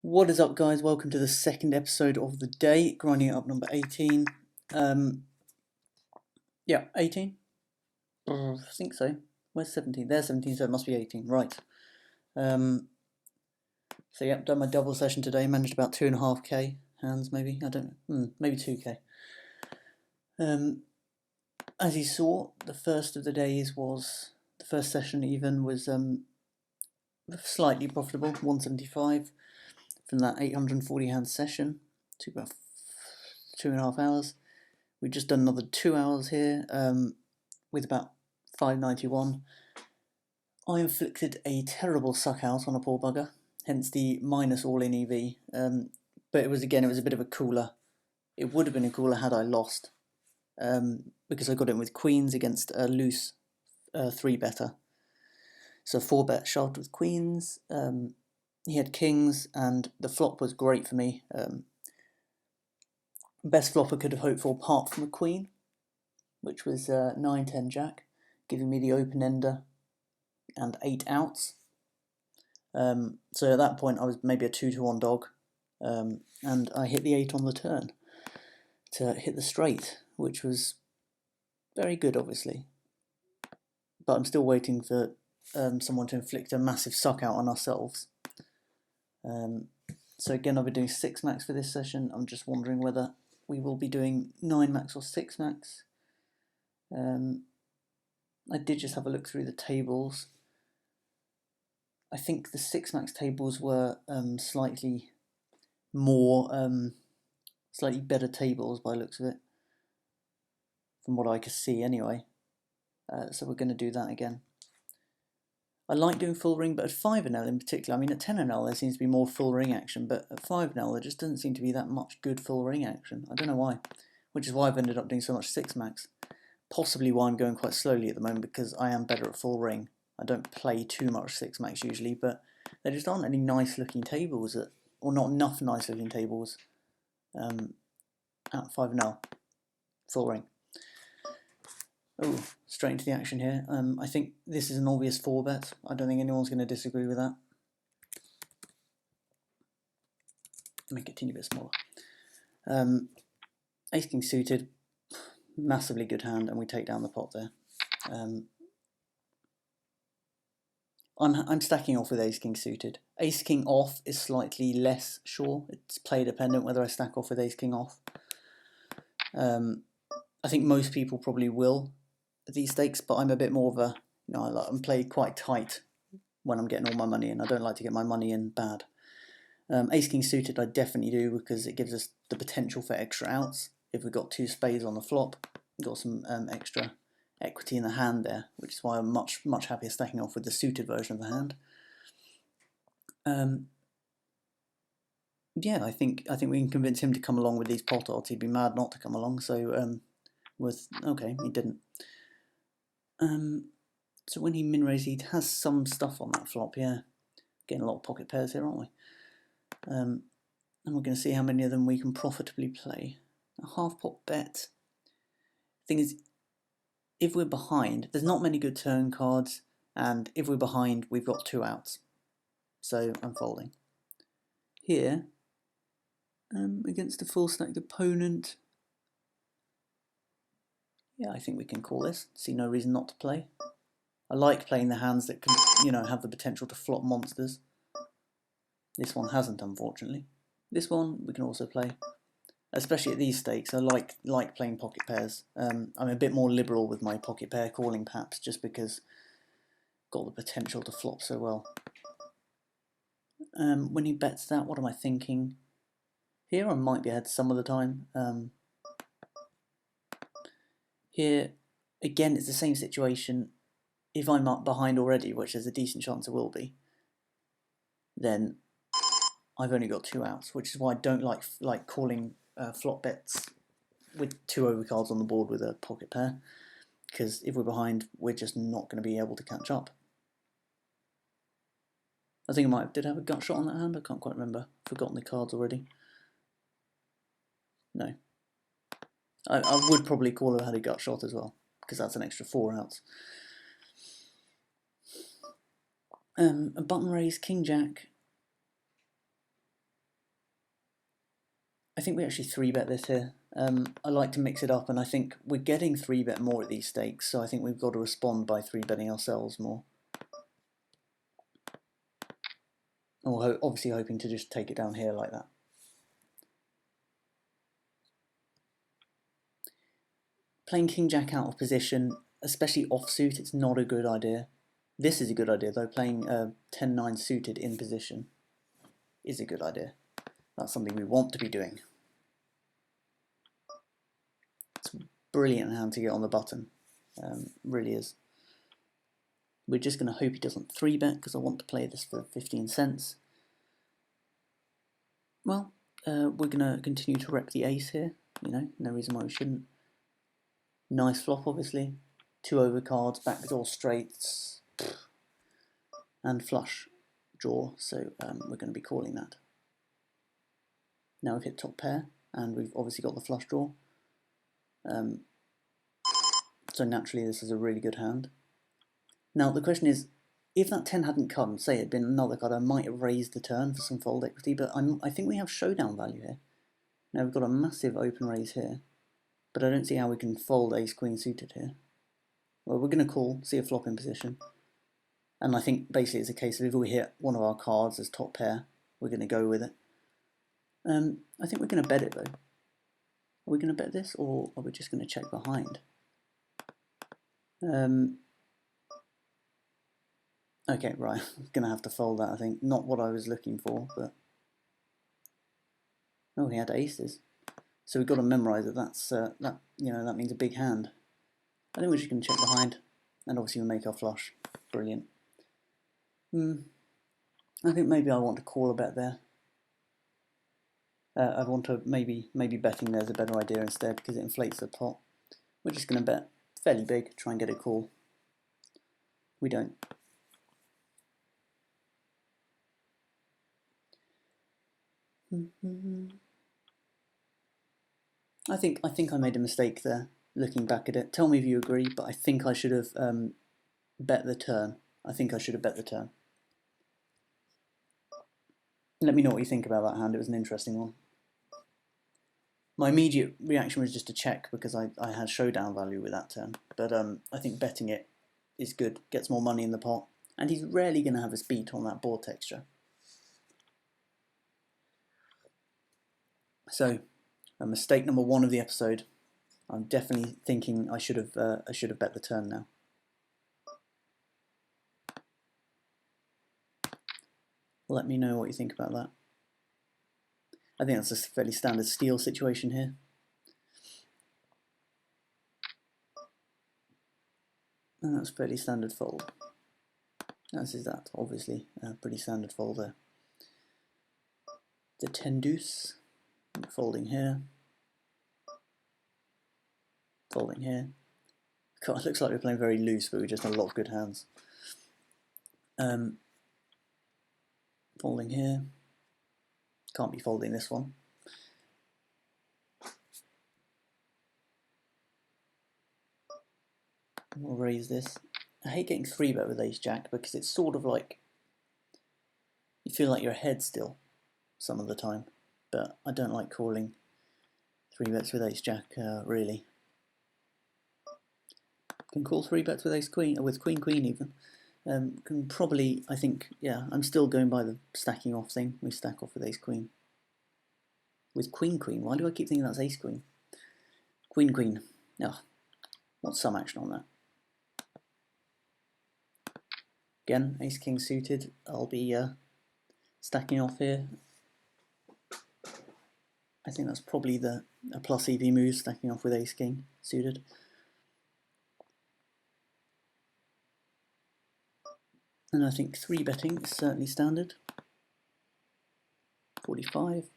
What is up, guys? Welcome to the second episode of the day, grinding it up number 18. Yeah, 18? I think so. Where's 17? There's 17, so it must be 18, right. So yeah, done my double session today, managed about 2.5k hands maybe, I don't know, maybe 2k. As you saw, the first of the days was, the first session even was slightly profitable, 175 from that 840 hand session, took about 2.5 hours. We've just done another 2 hours here with about 591. I inflicted a terrible suck out on a poor bugger, hence the minus all in EV. But it was a bit of a cooler. It would have been a cooler had I lost, because I got in with queens against a loose 3-better. So 4-bet shoved with queens. He had kings, and the flop was great for me. Best flop I could have hoped for, apart from a queen, which was 9-10 jack, giving me the open ender and 8 outs. So at that point I was maybe a 2-1 dog, and I hit the 8 on the turn to hit the straight, which was very good, obviously. But I'm still waiting for someone to inflict a massive suck out on ourselves. So again, I'll be doing 6 max for this session. I'm just wondering whether we will be doing 9 max or 6 max. I did just have a look through the tables. I think the 6 max tables were slightly better tables by the looks of it, from what I could see anyway. So we're going to do that again. I like doing full ring, but at 5NL in particular, I mean at 10NL there seems to be more full ring action, but at 5NL there just doesn't seem to be that much good full ring action. I don't know why, which is why I've ended up doing so much 6 max. Possibly why I'm going quite slowly at the moment, because I am better at full ring. I don't play too much 6 max usually, but there just aren't any nice looking tables, or not enough nice looking tables at 5NL full ring. Oh, straight into the action here. I think this is an obvious 4-bet. I don't think anyone's going to disagree with that. Make it a teeny bit smaller. Ace King suited, massively good hand, and we take down the pot there. I'm stacking off with Ace King suited. Ace King off is slightly less sure. It's play dependent whether I stack off with Ace King off. I think most people probably will at these stakes, but I'm a bit more of a, I'm played quite tight when I'm getting all my money in. I don't like to get my money in bad. Ace King suited I definitely do, because it gives us the potential for extra outs. If we've got 2 spades on the flop, we've got some extra equity in the hand there, which is why I'm much happier stacking off with the suited version of the hand. Yeah, I think we can convince him to come along with these pot odds. He'd be mad not to come along. So okay, he didn't. So when he min raised, he has some stuff on that flop. Yeah, getting a lot of pocket pairs here, aren't we? And we're going to see how many of them we can profitably play. A half pot bet. Thing is, if we're behind, there's not many good turn cards, and if we're behind, we've got 2 outs. So I'm folding. Here, against a full stacked opponent, yeah, I think we can call this. See no reason not to play. I like playing the hands that can, have the potential to flop monsters. This one hasn't, unfortunately. This one we can also play, especially at these stakes. I like playing pocket pairs. I'm a bit more liberal with my pocket pair calling, perhaps, just because got the potential to flop so well. When he bets that, what am I thinking? Here I might be ahead some of the time. Here, again, it's the same situation. If I'm up behind already, which there's a decent chance I will be, then I've only got 2 outs, which is why I don't like calling flop bets with 2 overcards on the board with a pocket pair, because if we're behind, we're just not going to be able to catch up. I think I did have a gut shot on that hand. I can't quite remember. I've forgotten the cards already. No. I would probably call it had a gut shot as well, because that's an extra 4 outs. A button raise, king jack. I think we actually 3-bet this here. I like to mix it up, and I think we're getting 3-bet more at these stakes, so I think we've got to respond by 3-betting ourselves more. Or obviously hoping to just take it down here like that. Playing King-Jack out of position, especially offsuit, it's not a good idea. This is a good idea though, playing 10-9 suited in position is a good idea. That's something we want to be doing. It's a brilliant hand to get on the button, really is. We're just going to hope he doesn't 3-bet because I want to play this for 15 cents. Well, we're going to continue to rep the ace here, you know, no reason why we shouldn't. Nice flop, obviously. 2 overcards, backdoor straights, and flush draw, so we're going to be calling that. Now we've hit top pair, and we've obviously got the flush draw. So naturally this is a really good hand. Now the question is, if that 10 hadn't come, say it had been another card, I might have raised the turn for some fold equity, but I think we have showdown value here. Now we've got a massive open raise here, but I don't see how we can fold ace-queen suited here. Well, we're going to call, see a flop in position. And I think basically it's a case of if we hit one of our cards as top pair, we're going to go with it. I think we're going to bet it though. Are we going to bet this, or are we just going to check behind? Okay, right, I'm going to have to fold that, I think. Not what I was looking for, but... Oh, he had aces. So we've got to memorise that that means a big hand. I think we're just going to check behind, and obviously we make our flush. Brilliant. I think maybe I want to call a bet there. I want to maybe betting there's a better idea instead because it inflates the pot. We're just going to bet fairly big, try and get a call. We don't. I think I made a mistake there, looking back at it. Tell me if you agree, but I think I should have bet the turn. I think I should have bet the turn. Let me know what you think about that hand. It was an interesting one. My immediate reaction was just to check because I had showdown value with that turn. But I think betting it is good, gets more money in the pot, and he's rarely going to have us beat on that board texture. So, mistake number 1 of the episode. I'm definitely thinking I should have bet the turn now. Let me know what you think about that. I think that's a fairly standard steal situation here. And that's fairly standard fold. As is that, obviously, a pretty standard fold there. The 10 deuce, folding here. Folding here. God, it looks like we're playing very loose, but we just have a lot of good hands. Folding here. Can't be folding this one. We'll raise this. I hate getting 3-bet with ace-jack because it's sort of like you feel like you're ahead still some of the time, but I don't like calling 3-bets with ace-jack really. Can call 3-bets with ace-queen, or with queen-queen even. Can probably, I think, yeah, I'm still going by the stacking off thing. We stack off with ace-queen. With queen-queen, why do I keep thinking that's ace-queen? Queen-queen, oh, want some action on that. Again, ace-king suited, I'll be stacking off here. I think that's probably a plus EV move, stacking off with ace-king suited. And I think 3-betting is certainly standard. 45.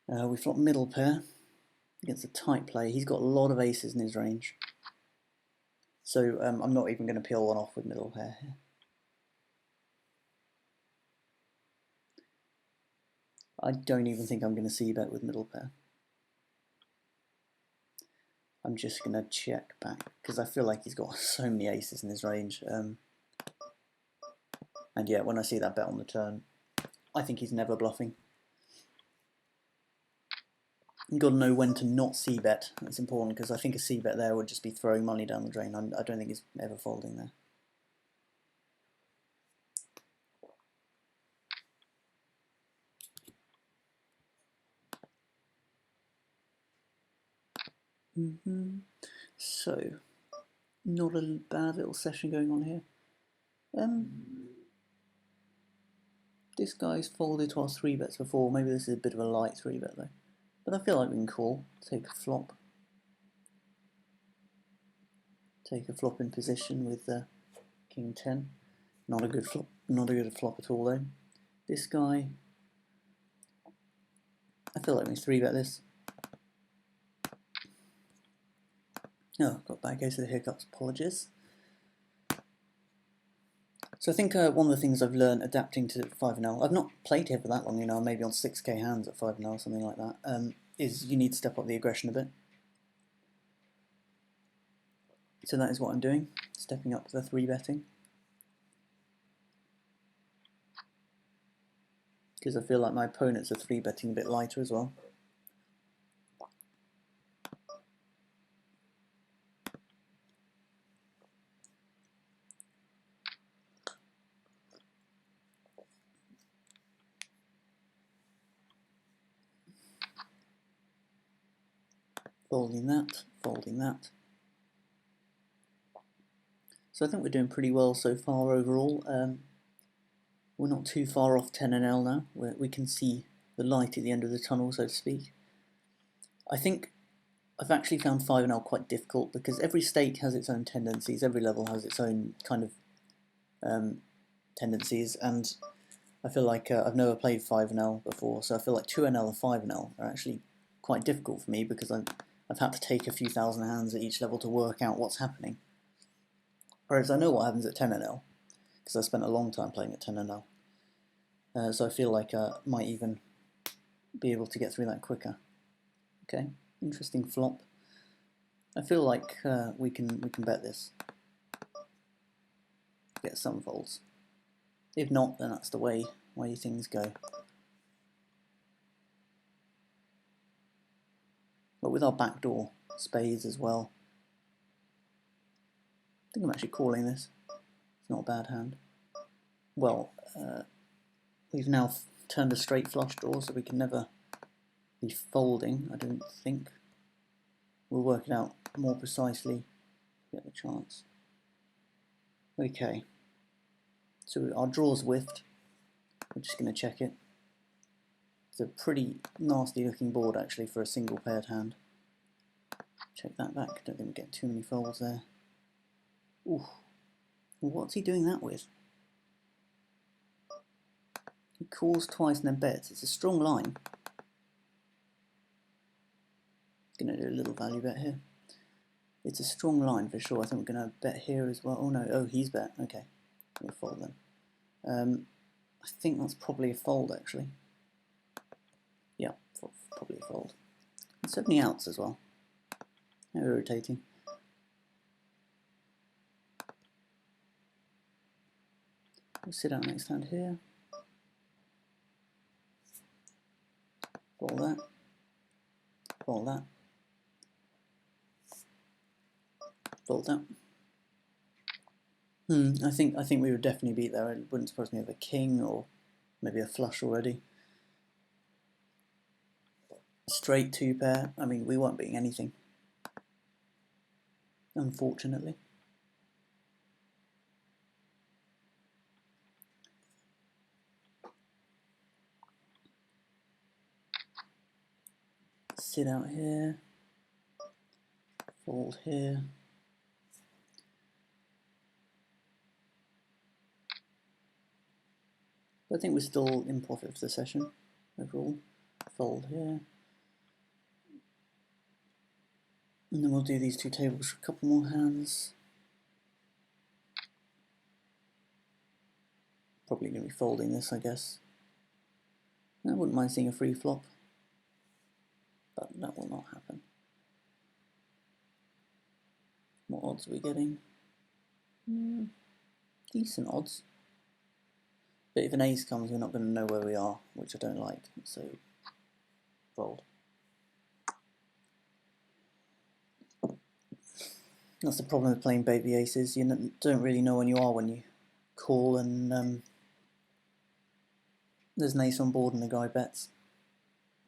We flop middle pair against a tight play. He's got a lot of aces in his range. So I'm not even going to peel one off with middle pair here. I don't even think I'm going to c-bet with middle pair. I'm just going to check back because I feel like he's got so many aces in his range. And yeah, when I see that bet on the turn, I think he's never bluffing. You've got to know when to not c-bet. That's important, because I think a c-bet there would just be throwing money down the drain. I don't think it's ever folding there. So, not a bad little session going on here. This guy's folded to our 3-bets before. Maybe this is a bit of a light 3-bet though. But I feel like we can call, take a flop. Take a flop in position with King 10. Not a good flop at all though. This guy, I feel like we 3-bet this. Oh, got back case of the hiccups, apologies. So I think one of the things I've learned adapting to 5-0, I've not played here for that long, you know, maybe on 6k hands at 5-0 or something like that, is you need to step up the aggression a bit. So that is what I'm doing, stepping up the 3-betting. Because I feel like my opponents are 3-betting a bit lighter as well. Folding that, folding that. So I think we're doing pretty well so far overall. We're not too far off 10-0 now. We can see the light at the end of the tunnel, so to speak. I think I've actually found 5-0 quite difficult because every stake has its own tendencies, every level has its own kind of tendencies, and I feel like I've never played 5-0 before, so I feel like 2-0 and 5-0 are actually quite difficult for me because I've had to take a few thousand hands at each level to work out what's happening. Whereas I know what happens at 10-0 because I spent a long time playing at 10-0. So I feel like I might even be able to get through that quicker. Okay, interesting flop. I feel like we can bet this. Get some folds. If not, then that's the way things go. But with our backdoor spades as well, I think I'm actually calling this. It's not a bad hand. Well, we've now turned a straight flush draw, so we can never be folding, I don't think. We'll work it out more precisely if we get the chance. Okay, so our draw's whiffed. We're just going to check it. It's a pretty nasty looking board actually for a single paired hand. Check that back, don't think we get too many folds there. Ooh, what's he doing that with? He calls twice and then bets. It's a strong line. Going to do a little value bet here. It's a strong line for sure. I think we're going to bet here as well. Oh no, oh he's bet. Okay, we'll fold then. I think that's probably a fold actually. Yeah, probably a fold. And 70 outs as well. How irritating. We'll sit out next hand here. Fold that. Fold that. Fold that. I think we would definitely beat there. It wouldn't surprise me if a king or maybe a flush already. Straight 2-pair. I mean, we weren't beating anything. Unfortunately. Sit out here. Fold here. But I think we're still in profit for the session overall. Fold here. And then we'll do these two tables for a couple more hands. Probably going to be folding this, I guess. I wouldn't mind seeing a free flop, but that will not happen. What odds are we getting? Decent odds. But if an ace comes, we're not going to know where we are, which I don't like, so fold. That's the problem with playing baby aces. You don't really know when you are when you call, and there's an ace on board and the guy bets.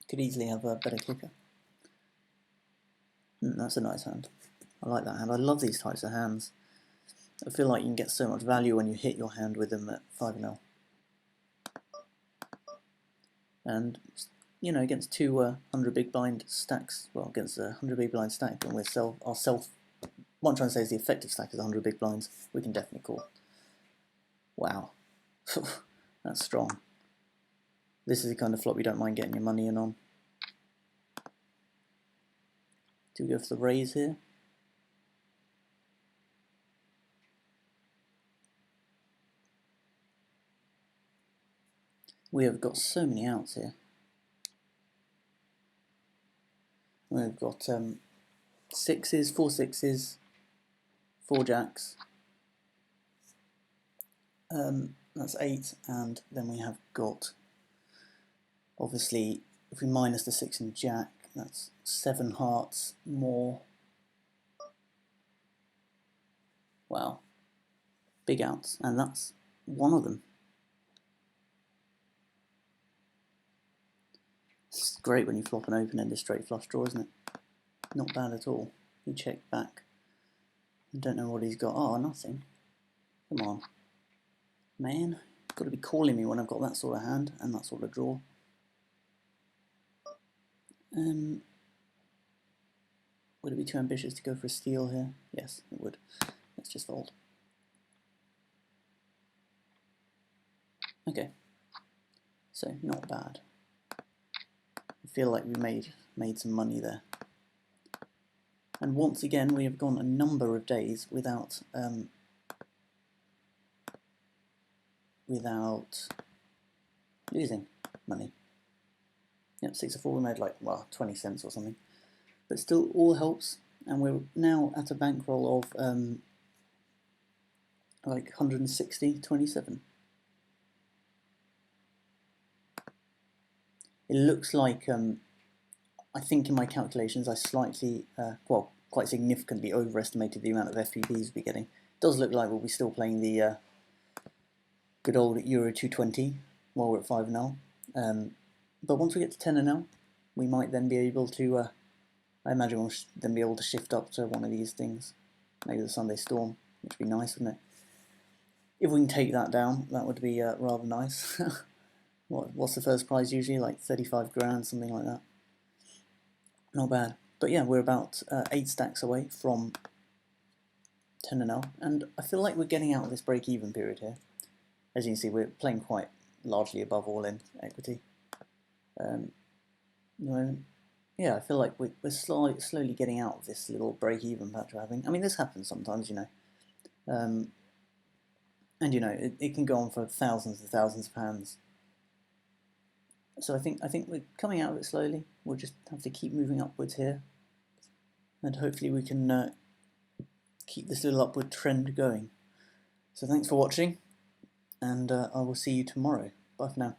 Could easily have a better kicker. That's a nice hand. I like that hand. I love these types of hands. I feel like you can get so much value when you hit your hand with them at 5-0. And, you know, against two 100 big blind stacks, well, against a 100 big blind stack, and with what I'm trying to say is the effective stack is 100 big blinds, we can definitely call. Wow. That's strong. This is the kind of flop you don't mind getting your money in on. Do we go for the raise here? We have got so many outs here. We've got sixes, 4 6s, 4 jacks. That's 8, and then we have got, obviously, if we minus the 6 and jack, that's 7 hearts more. Wow, big outs, and that's one of them. It's great when you flop an open-ended straight flush draw, isn't it? Not bad at all. You check back. I don't know what he's got. Oh, nothing. Come on. Man, you've got to be calling me when I've got that sort of hand and that sort of draw. Would it be too ambitious to go for a steal here? Yes, it would. Let's just fold. Okay. So, not bad. I feel like we made some money there. And once again, we have gone a number of days without losing money. Yep, 6 of 4, we made like, well, 20 cents or something. But still, all helps, and we're now at a bankroll of like 160.27. It looks like, I think in my calculations I slightly, well, quite significantly overestimated the amount of FPPs we'll be getting. It does look like we'll be still playing the good old Euro 220 while we're at 5-0. But once we get to 10-0, we might then be able to, I imagine we'll then be able to shift up to one of these things. Maybe the Sunday Storm, which would be nice, wouldn't it? If we can take that down, that would be rather nice. What's the first prize usually? Like 35 grand, something like that. Not bad. But yeah, we're about 8 stacks away from 10-0, and I feel like we're getting out of this break-even period here. As you can see, we're playing quite largely above all-in equity. Yeah, I feel like we're slowly getting out of this little break-even patch we're having. I mean, this happens sometimes, you know. And you know, it can go on for thousands and thousands of hands. So I think we're coming out of it slowly. We'll just have to keep moving upwards here, and hopefully we can keep this little upward trend going. So thanks for watching, and I will see you tomorrow. Bye for now.